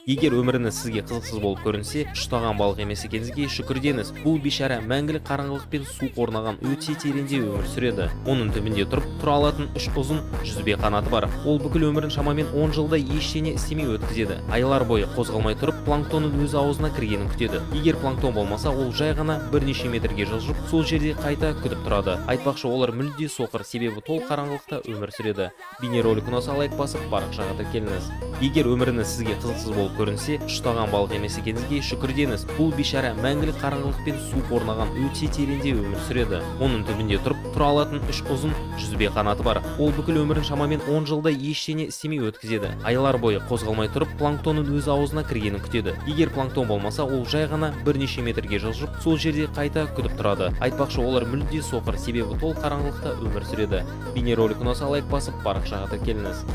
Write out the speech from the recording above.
Егер өміріңіз сізге қызықсыз болып көрінсе, ұштаған балық емес екеніңізге шүкір деңіз. Бұл бейшара мәңгілік қараңғылық пен су қорнаған өте тереңде өмір сүреді. Оның түбінде тұрып тұра алатын үш ұзын жүзбе қанаты бар. Ол бүкіл өмірін шамамен 10 жылда ештеңе істемей өткізеді. Айлар бойы қозғалмай тұрып, планктонның өз аузына кіргенін күтеді. Егер планктон болмаса, ол жай ғана бірнеше метрге жылжып, сол жерде қайта күтіп тұрады. Айтпақшы, олар мүлде соқыр, себебі толық қараңғылықта өмір сүреді. Бейнеролик ұнаса лайк басып, парақшаға тіркеліңіз. Егер өміріңіз сізге қызықсыз болып көрінсе, ұштаған балық емес екеніңізге шүкір деңіз. Бұл бейшара мәңгілік қараңғылық пен су қорнаған өте тереңде өмір сүреді. Оның түбінде тұрып тұра алатын үш ұзын жүзбе қанаты бар. Ол бүкіл өмірін шамамен 10 жылда ештеңе істемей өткізеді. Айлар бойы қозғалмай тұрып, планктонның өз аузына кіргенін күтеді. Егер планктон болмаса, ол жай ғана бірнеше метрге жылжып, сол жерде қайта күтіп тұрады. Айтпақшы, олар мүлде соқыр, себебі толық қараңғылықта өмір сүреді. Бейнеролик ұнаса лайк басып, парақшаға тіркеліңіз.